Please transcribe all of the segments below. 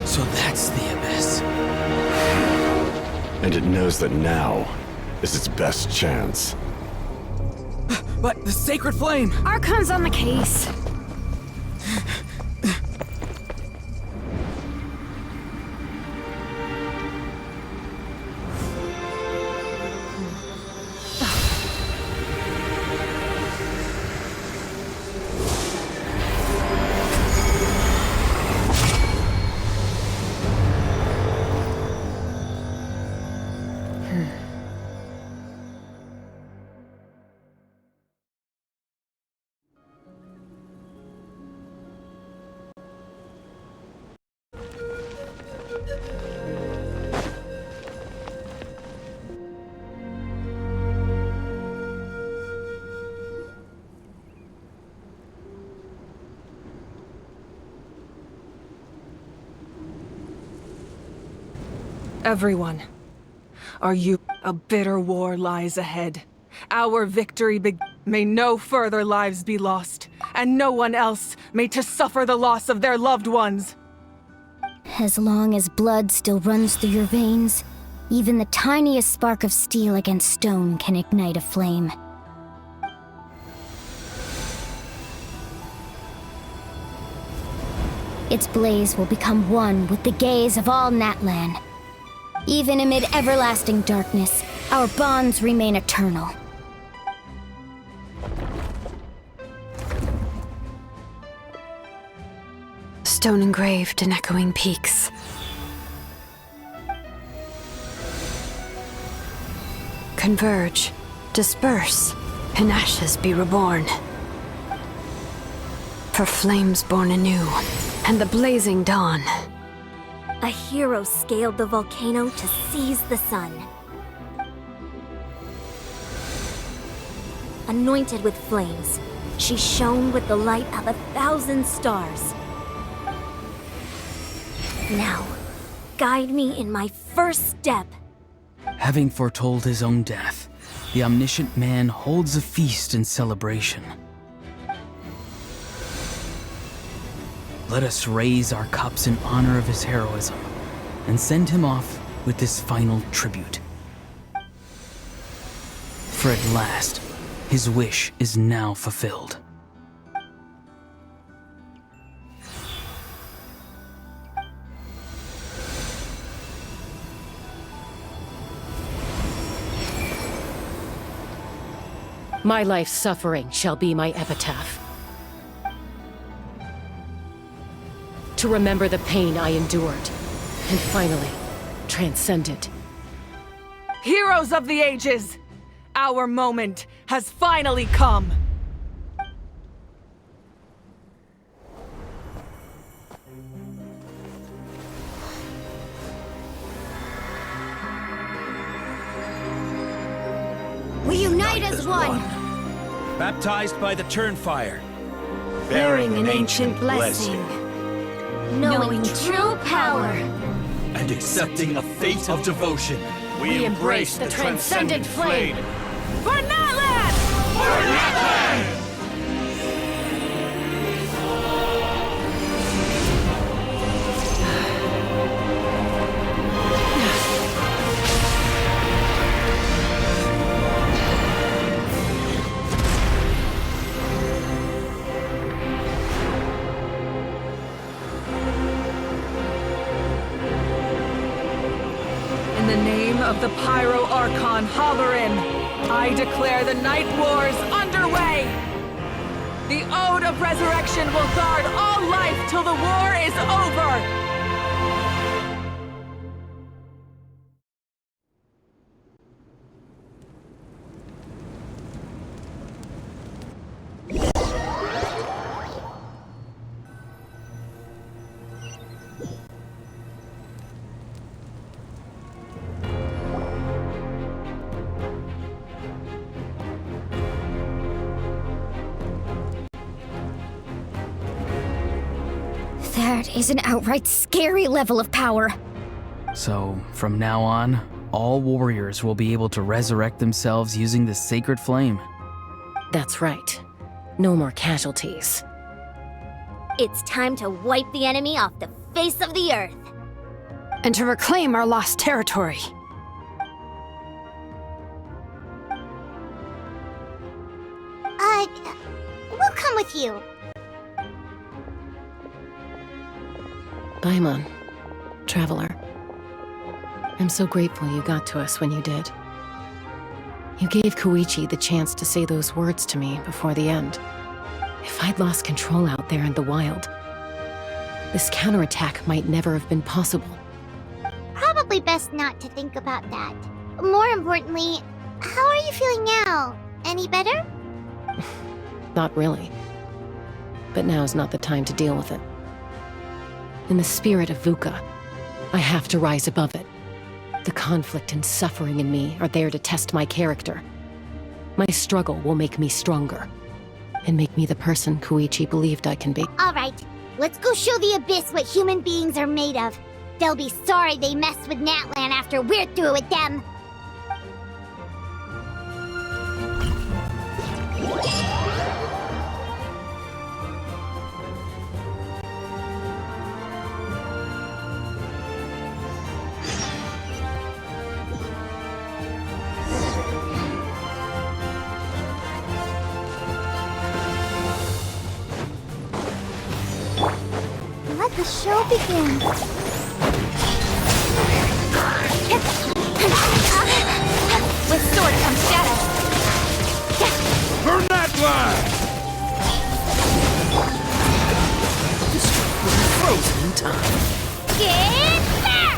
So that's the Abyss. And it knows that now is its best chance. But the Sacred Flame! Archon's on the case. Everyone, are you? A bitter war lies ahead. Our victory may no further lives be lost, and no one else may to suffer the loss of their loved ones. As long as blood still runs through your veins, even the tiniest spark of steel against stone can ignite a flame. Its blaze will become one with the gaze of all Natlan. Even amid everlasting darkness, our bonds remain eternal. Stone engraved in echoing peaks. Converge, disperse, in ashes be reborn. For flames born anew, and the blazing dawn. A hero scaled the volcano to seize the sun. Anointed with flames, she shone with the light of 1,000 stars. Now, guide me in my first step. Having foretold his own death, the omniscient man holds a feast in celebration. Let us raise our cups in honor of his heroism, and send him off with this final tribute. For at last, his wish is now fulfilled. My life's suffering shall be my epitaph. To remember the pain I endured, and finally, transcend it. Heroes of the ages! Our moment has finally come! We unite as one! Baptized by the Turnfire. Bearing an ancient blessing. Knowing true power. And accepting a fate of devotion. We embrace the transcendent flame. For Natlan! For Natlan! In the name of the Pyro Archon Halloran, I declare the Night Wars underway! The Ode of Resurrection will guard all life till the war is over! That is an outright scary level of power. So, from now on, all warriors will be able to resurrect themselves using the sacred flame. That's right. No more casualties. It's time to wipe the enemy off the face of the earth. and to reclaim our lost territory. We'll come with you. Paimon, traveler. I'm so grateful you got to us when you did. You gave Koichi the chance to say those words to me before the end. If I'd lost control out there in the wild, this counterattack might never have been possible. Probably best not to think about that. More importantly, how are you feeling now? Any better? Not really. But now's not the time to deal with it. In the spirit of VUCA, I have to rise above it. The conflict and suffering in me are there to test my character. My struggle will make me stronger, and make me the person Koichi believed I can be. Alright, let's go show the Abyss what human beings are made of. They'll be sorry they messed with Natlan after we're through with them. Let the show begin. With sword comes shadow. For Natlan! Frozen in time. Get back!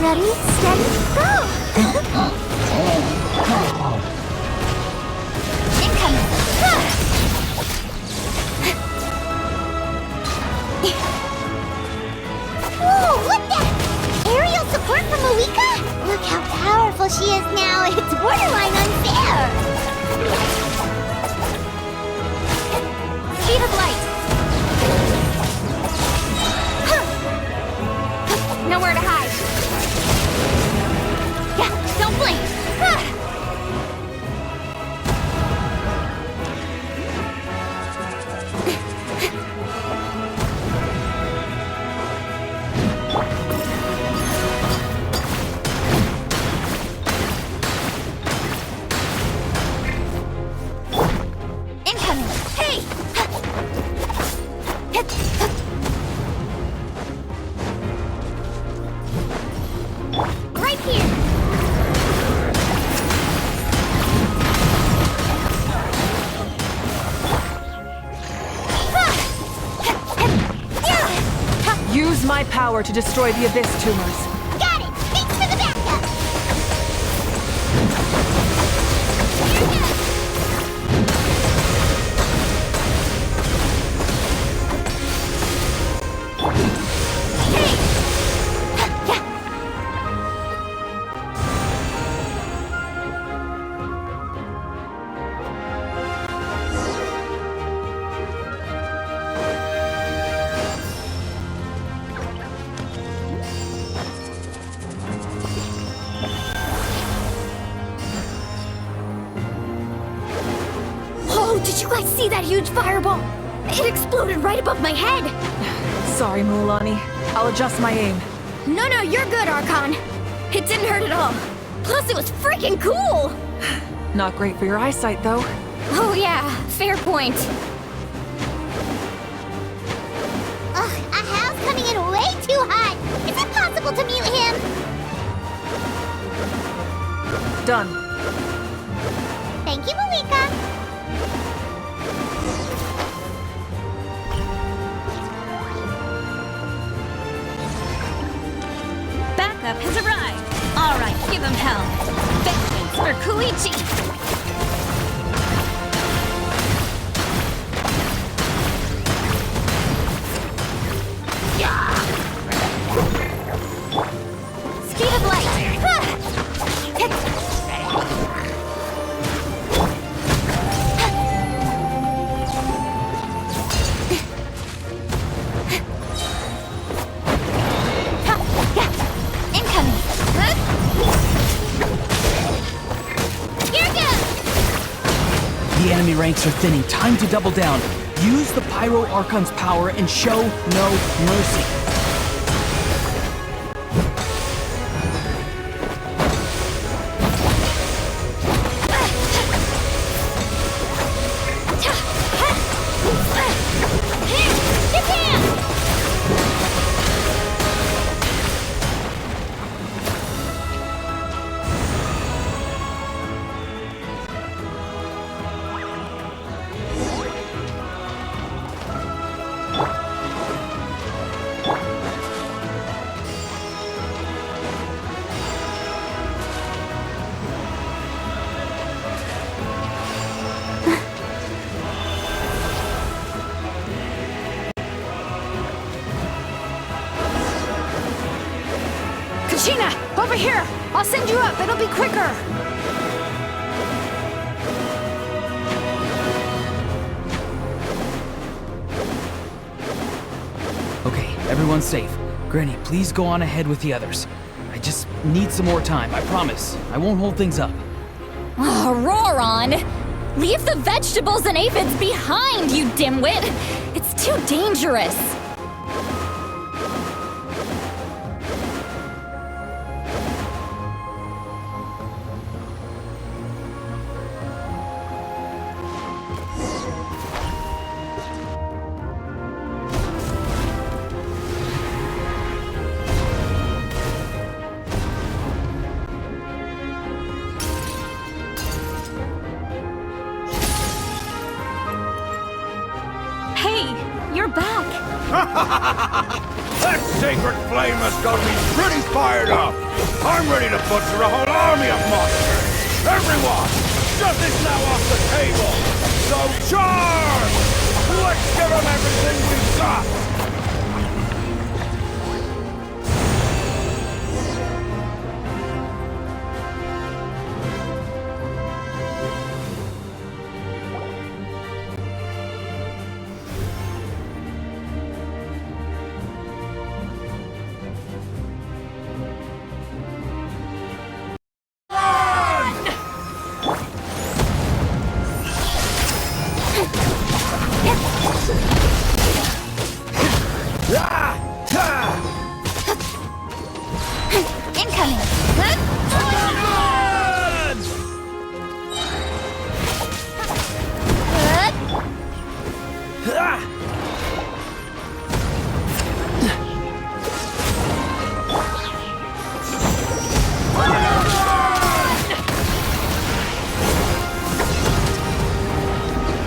Ready, steady, go! Incoming! Whoa, what the? Aerial support from Malika? Look how powerful she is now. It's borderline unfair! Speed of light! Nowhere to hide. Yeah, don't blink. Incoming. Hey! Right here. Use my power to destroy the Abyss tumors. Got it! Thanks for the backup! Did you guys see that huge fireball? It exploded right above my head! Sorry, Mualani. I'll adjust my aim. No, you're good, Archon. It didn't hurt at all. Plus, it was freaking cool! Not great for your eyesight, though. Oh yeah, fair point. Ugh, a howl's coming in way too hot! Is it possible to mute him? Done. Thank you, Malika! Backup has arrived. All right, give him hell. Vengeance for Koichi. Speed of light. The enemy ranks are thinning. Time to double down. Use the Pyro Archon's power and show no mercy. Sheena, over here! I'll send you up, it'll be quicker! Okay, everyone's safe. Granny, please go on ahead with the others. I just need some more time, I promise. I won't hold things up. Oh, Roron! Leave the vegetables and aphids behind, you dimwit! It's too dangerous! You're back! That sacred flame has got me pretty fired up! I'm ready to butcher a whole army of monsters! Everyone! Shut this now off the table! So charge! Let's give them everything we've got!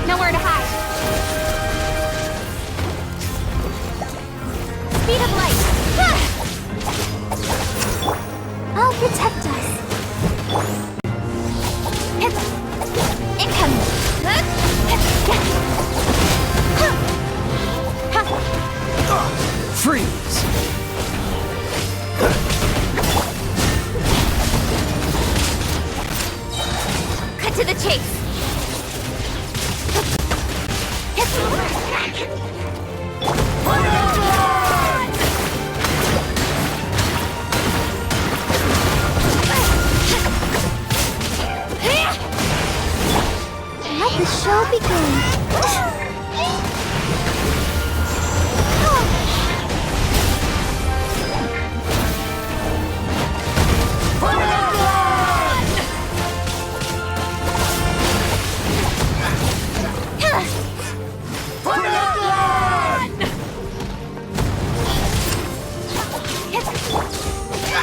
Nowhere to hide. Speed of light. I'll protect us. Incoming. Freeze! Cut to the chase. Let the show begin.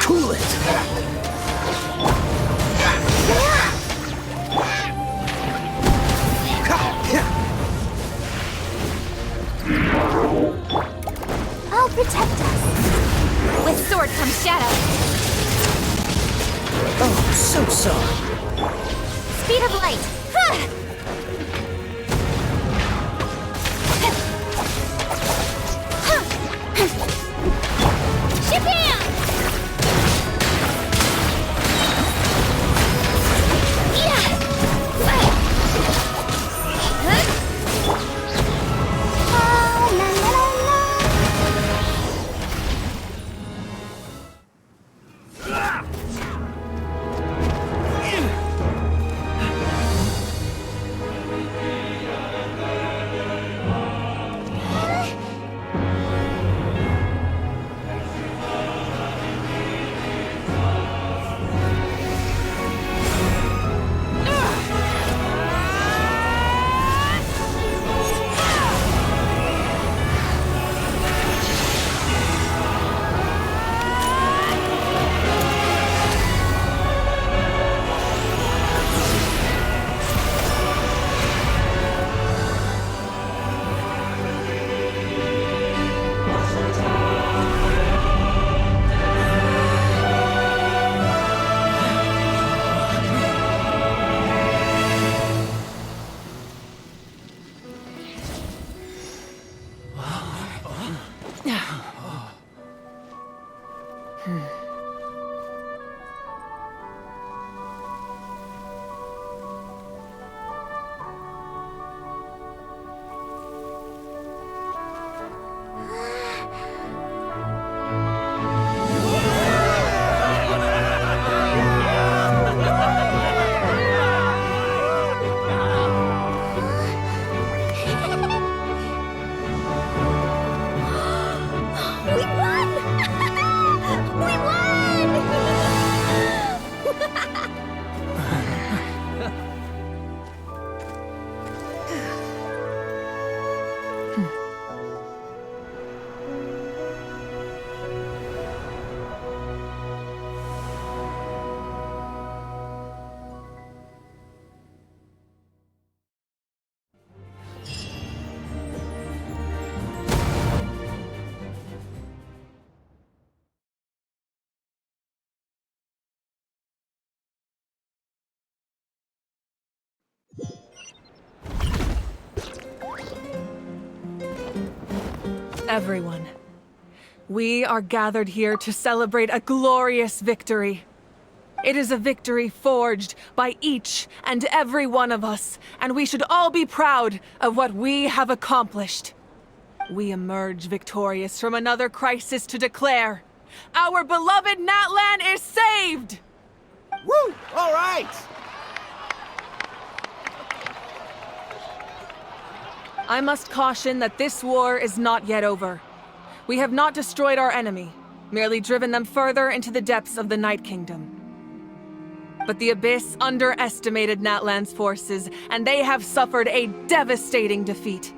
Cool it! I'll protect us. With sword comes shadow. Oh, so sorry. Speed of light. Shabam! Everyone, we are gathered here to celebrate a glorious victory. It is a victory forged by each and every one of us, and we should all be proud of what we have accomplished. We emerge victorious from another crisis to declare, our beloved Natlan is saved! Woo! All right! I must caution that this war is not yet over. We have not destroyed our enemy, merely driven them further into the depths of the Night Kingdom. But the Abyss underestimated Natlan's forces, and they have suffered a devastating defeat.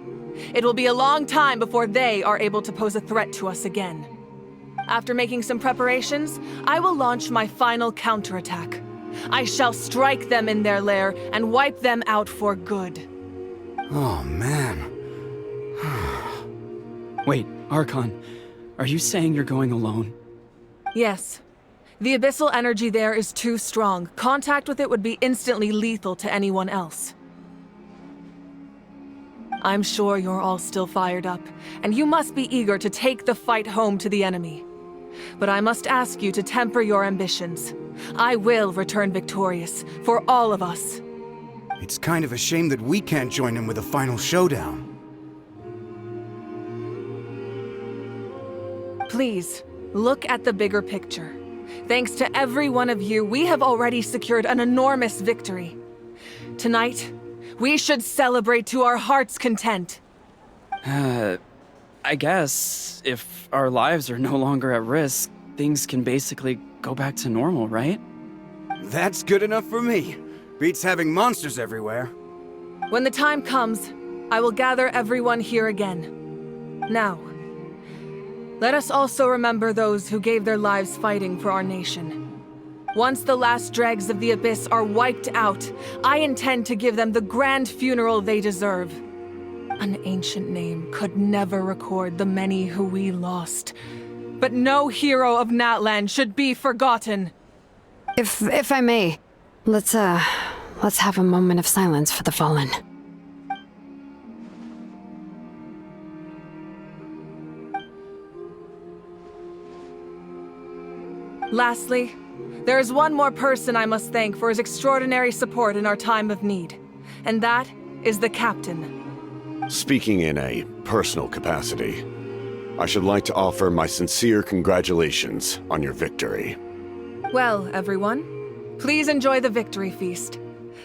It will be a long time before they are able to pose a threat to us again. After making some preparations, I will launch my final counterattack. I shall strike them in their lair and wipe them out for good. Oh, man. Wait, Archon, are you saying you're going alone? Yes. The abyssal energy there is too strong. Contact with it would be instantly lethal to anyone else. I'm sure you're all still fired up, and you must be eager to take the fight home to the enemy. But I must ask you to temper your ambitions. I will return victorious, for all of us. It's kind of a shame that we can't join him with a final showdown. Please, look at the bigger picture. Thanks to every one of you, we have already secured an enormous victory. Tonight, we should celebrate to our heart's content. I guess if our lives are no longer at risk, things can basically go back to normal, right? That's good enough for me. Beats having monsters everywhere. When the time comes, I will gather everyone here again. Now, let us also remember those who gave their lives fighting for our nation. Once the last dregs of the Abyss are wiped out, I intend to give them the grand funeral they deserve. An ancient name could never record the many who we lost. But no hero of Natlan should be forgotten. If I may, let's have a moment of silence for the fallen. Lastly, there is one more person I must thank for his extraordinary support in our time of need, and that is the Captain. Speaking in a personal capacity, I should like to offer my sincere congratulations on your victory. Well, everyone, please enjoy the victory feast.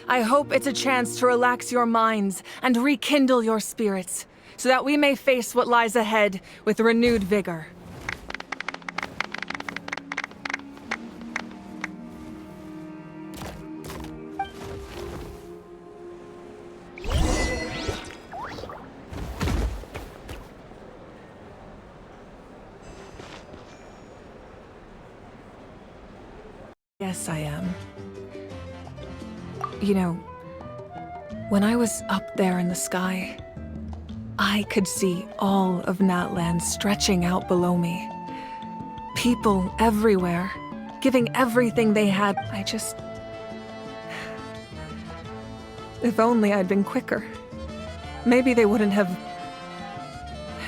I hope it's a chance to relax your minds and rekindle your spirits, so that we may face what lies ahead with renewed vigor. Yes, I am. You know, when I was up there in the sky, I could see all of Natlan stretching out below me. People everywhere, giving everything they had. If only I'd been quicker. Maybe they wouldn't have...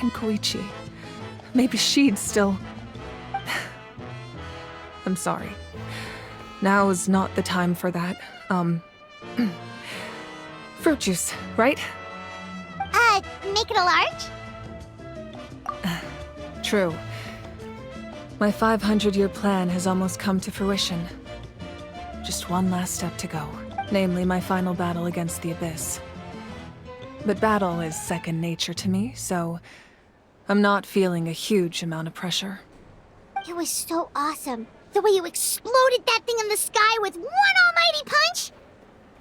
And Koichi. Maybe she'd still... I'm sorry. Now is not the time for that. Fruit juice, right? Make it a large? True. My 500-year plan has almost come to fruition. Just one last step to go, namely my final battle against the Abyss. But battle is second nature to me, so I'm not feeling a huge amount of pressure. It was so awesome. The way you exploded that thing in the sky with one almighty punch!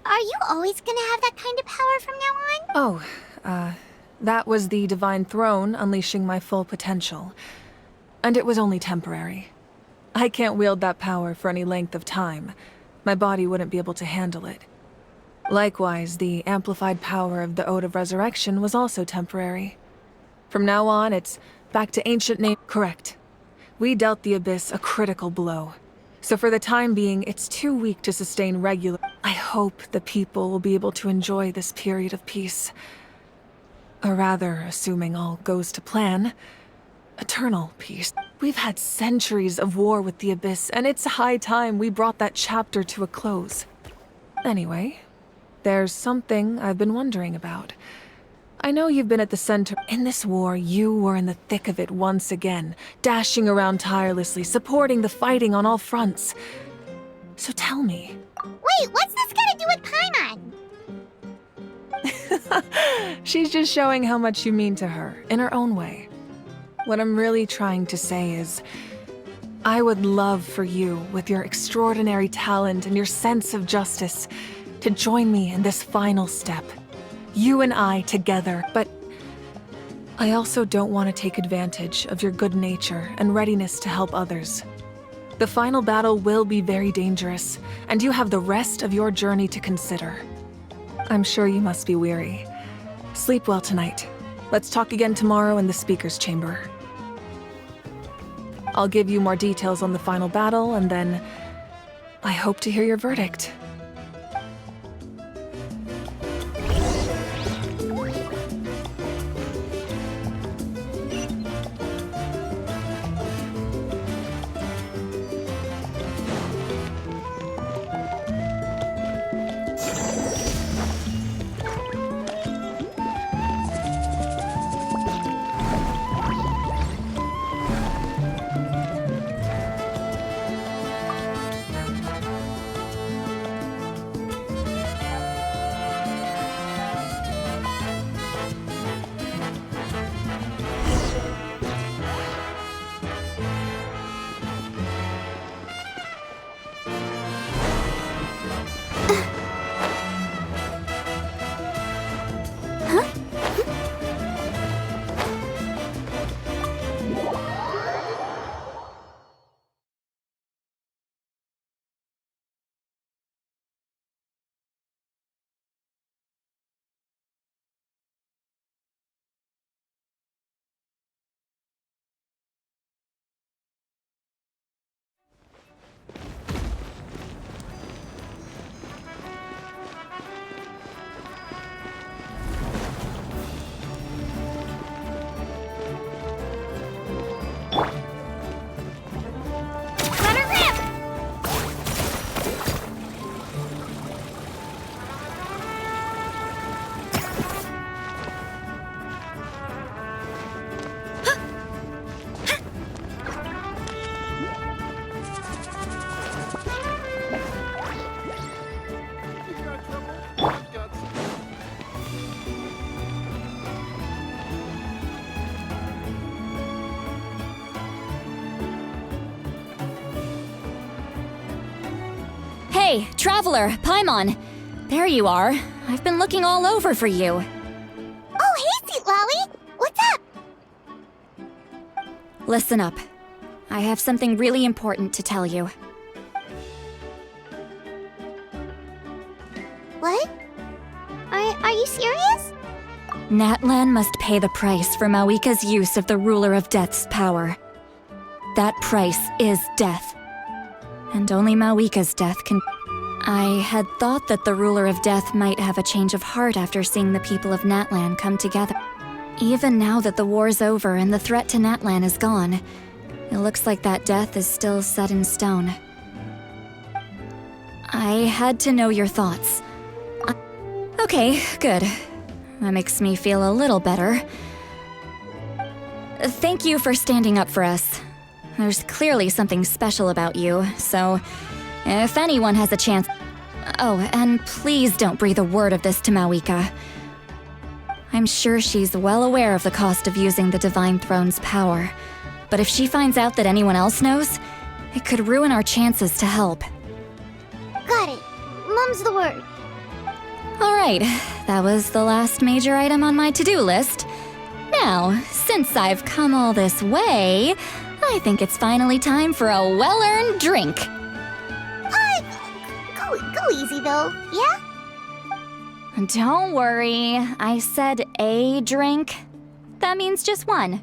Are you always gonna have that kind of power from now on? Oh, that was the Divine Throne unleashing my full potential. And it was only temporary. I can't wield that power for any length of time. My body wouldn't be able to handle it. Likewise, the amplified power of the Ode of Resurrection was also temporary. From now on, it's back to ancient name. Correct. We dealt the Abyss a critical blow. So for the time being, it's too weak to sustain regular... I hope the people will be able to enjoy this period of peace. Or rather, assuming all goes to plan, Eternal peace. We've had centuries of war with the Abyss, and it's high time we brought that chapter to a close. Anyway, there's something I've been wondering about. I know you've been at the center. In this war, you were in the thick of it once again, dashing around tirelessly, supporting the fighting on all fronts. So tell me. Wait, what's this got to do with Paimon? She's just showing how much you mean to her, in her own way. What I'm really trying to say is, I would love for you, with your extraordinary talent and your sense of justice, to join me in this final step. You and I together, but I also don't want to take advantage of your good nature and readiness to help others. The final battle will be very dangerous, and you have the rest of your journey to consider. I'm sure you must be weary. Sleep well tonight. Let's talk again tomorrow in the speaker's chamber. I'll give you more details on the final battle, and then I hope to hear your verdict. Hey, Traveler, Paimon. There you are. I've been looking all over for you. Oh, hey, Sweet Lolly! What's up? Listen up. I have something really important to tell you. What? Are you serious? Natlan must pay the price for Mawika's use of the Ruler of Death's power. That price is death. And only Mawika's death can... I had thought that the Ruler of Death might have a change of heart after seeing the people of Natlan come together. Even now that the war's over and the threat to Natlan is gone, it looks like that death is still set in stone. I had to know your thoughts. Okay, good. That makes me feel a little better. Thank you for standing up for us. There's clearly something special about you, so if anyone has a chance... Oh, and please don't breathe a word of this to Mawika. I'm sure she's well aware of the cost of using the Divine Throne's power, but if she finds out that anyone else knows, it could ruin our chances to help. Got it. Mum's the word. Alright, that was the last major item on my to-do list. Now, since I've come all this way, I think it's finally time for a well-earned drink. Go easy though, yeah? Don't worry, I said a drink. That means just one.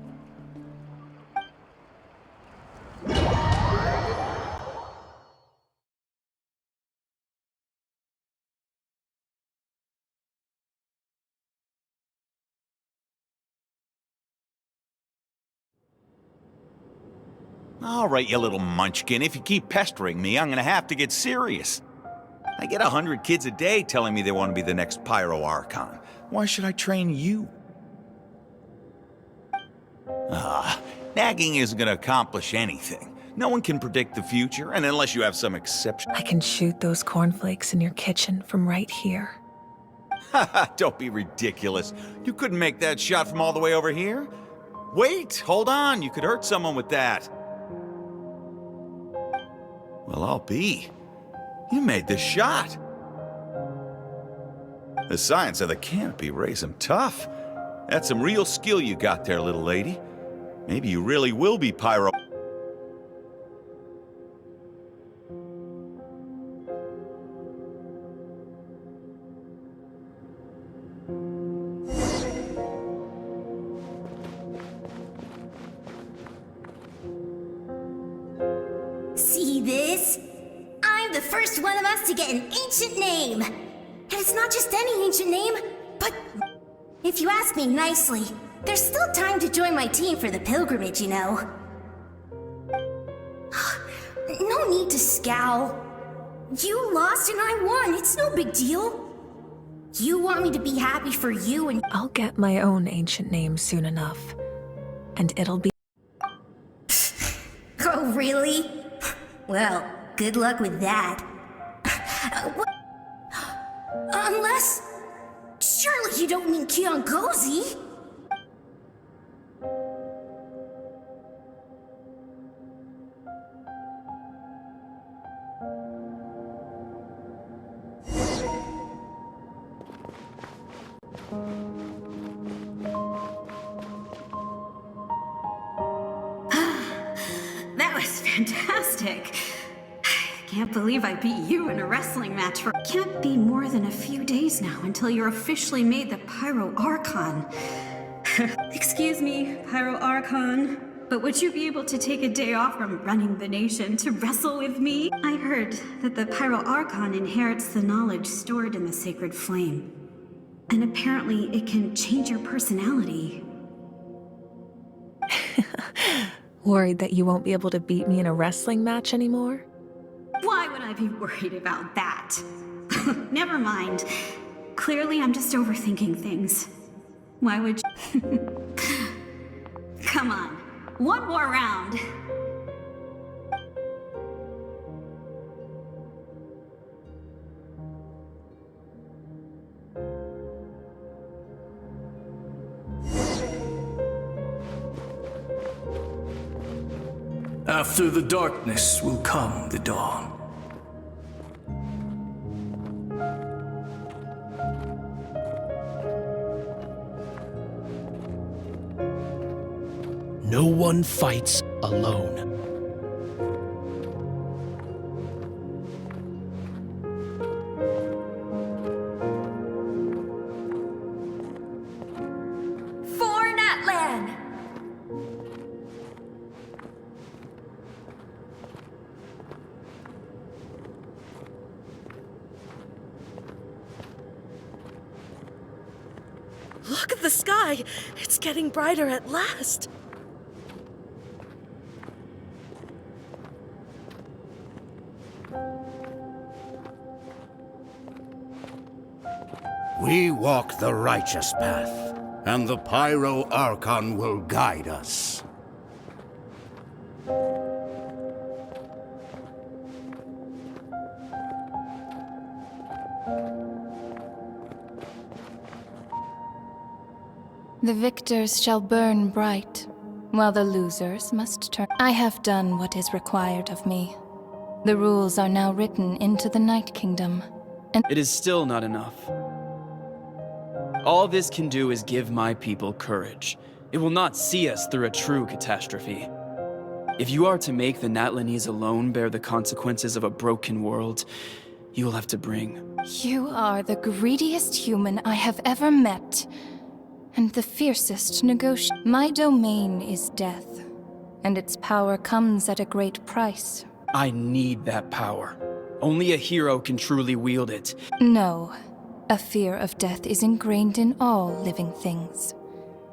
All right, you little munchkin. If you keep pestering me, I'm gonna have to get serious. I get 100 kids a day telling me they want to be the next Pyro Archon. Why should I train you? Nagging isn't gonna accomplish anything. No one can predict the future, and unless you have some exception... I can shoot those cornflakes in your kitchen from right here. Haha, don't be ridiculous. You couldn't make that shot from all the way over here? Wait, hold on. You could hurt someone with that. Well, I'll be. You made the shot. The science of the canopy raised him tough. That's some real skill you got there, little lady. Maybe you really will be Pyro. See this? I'm the first one of us to get an ancient name. And it's not just any ancient name, but if you ask me nicely, there's still time to join my team for the pilgrimage, you know. No need to scowl. You lost and I won. It's no big deal. You want me to be happy for you and... I'll get my own ancient name soon enough. And it'll be... Oh, really? Well, good luck with that. Unless... Surely you don't mean Kiangozi? That was fantastic. Can't believe I beat you in a wrestling match for... Can't be more than a few days now until you're officially made the Pyro Archon. Excuse me, Pyro Archon, but would you be able to take a day off from running the nation to wrestle with me? I heard that the Pyro Archon inherits the knowledge stored in the sacred flame. And apparently it can change your personality. Worried that you won't be able to beat me in a wrestling match anymore? Why would I be worried about that? Never mind. Clearly, I'm just overthinking things. Why would you... Come on. One more round. After the darkness will come the dawn. No one fights alone. For Natlan! Look at the sky! It's getting brighter at last! We walk the righteous path, and the Pyro Archon will guide us. The victors shall burn bright, while the losers must turn. I have done what is required of me. The rules are now written into the Night Kingdom, and It is still not enough. All this can do is give my people courage. It will not see us through a true catastrophe. If you are to make the Natlanese alone bear the consequences of a broken world, you will have to bring... You are the greediest human I have ever met, and the fiercest negotiator. My domain is death, and its power comes at a great price. I need that power. Only a hero can truly wield it. No. A fear of death is ingrained in all living things.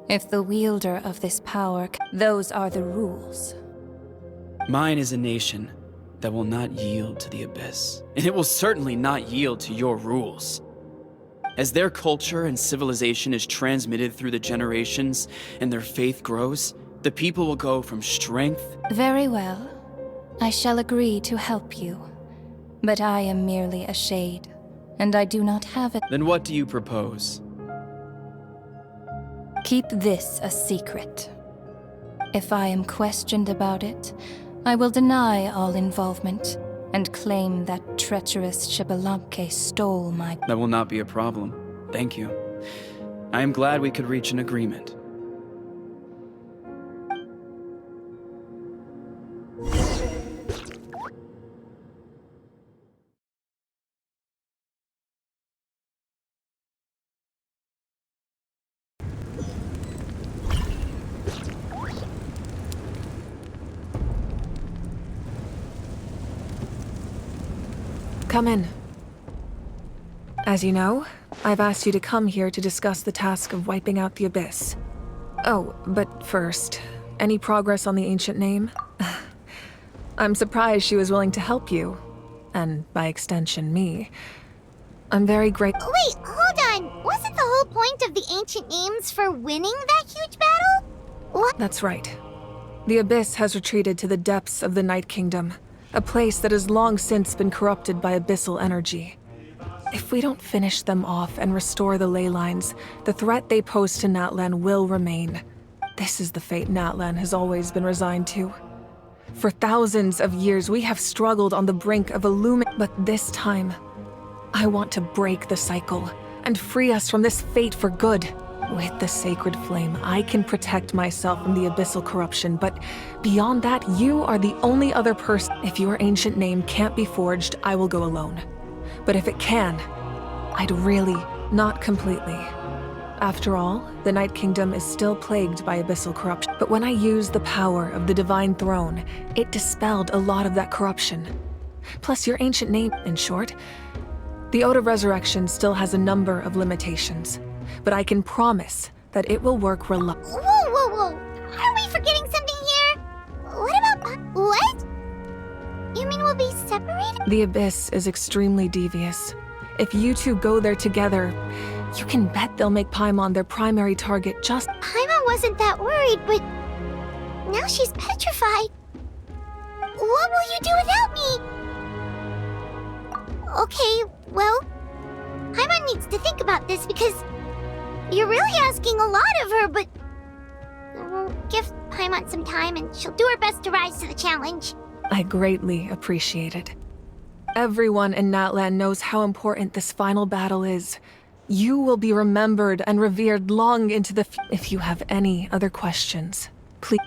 If the wielder of this power... Those are the rules. Mine is a nation that will not yield to the Abyss, and it will certainly not yield to your rules. As their culture and civilization is transmitted through the generations and their faith grows, the people will go from strength. Very well. I shall agree to help you. But I am merely a shade, and I do not have it. Then what do you propose? Keep this a secret. If I am questioned about it, I will deny all involvement and claim that treacherous Shibalamke stole my— That will not be a problem. Thank you. I am glad we could reach an agreement. Come in. As you know, I've asked you to come here to discuss the task of wiping out the Abyss. Oh, but first, any progress on the ancient name? I'm surprised she was willing to help you. And by extension, me. I'm very grateful. Wait, hold on. Wasn't the whole point of the ancient names for winning that huge battle? What? That's right. The Abyss has retreated to the depths of the Night Kingdom, a place that has long since been corrupted by abyssal energy. If we don't finish them off and restore the ley lines, the threat they pose to Natlan will remain. This is the fate Natlan has always been resigned to. For thousands of years, we have struggled on the brink of but this time, I want to break the cycle and free us from this fate for good. With the sacred flame, I can protect myself from the abyssal corruption, but beyond that, you are the only other person. If your ancient name can't be forged, I will go alone. But if it can, I'd really, not completely. After all, the Night Kingdom is still plagued by abyssal corruption. But when I used the power of the Divine Throne, it dispelled a lot of that corruption. Plus your ancient name, in short. The Ode of Resurrection still has a number of limitations, but I can promise that it will work Whoa, whoa, whoa! Are we forgetting something here? What about— what? You mean we'll be separated? The Abyss is extremely devious. If you two go there together, you can bet they'll make Paimon their primary target. Just— Paimon wasn't that worried, but now she's petrified. What will you do without me? Okay, well, Paimon needs to think about this because you're really asking a lot of her, but we'll give Paimon some time and she'll do her best to rise to the challenge. I greatly appreciate it. Everyone in Natlan knows how important this final battle is. You will be remembered and revered long into the If you have any other questions, please.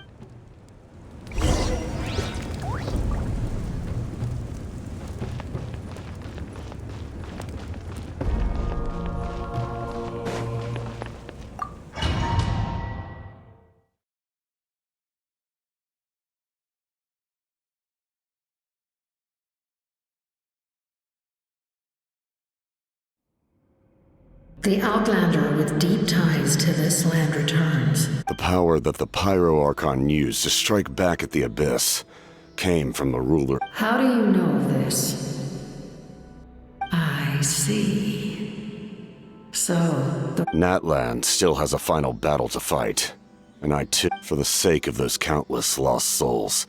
The Outlander with deep ties to this land returns. The power that the Pyro Archon used to strike back at the Abyss came from the ruler. How do you know this? I see. So, the Natlan still has a final battle to fight. And I too, for the sake of those countless lost souls,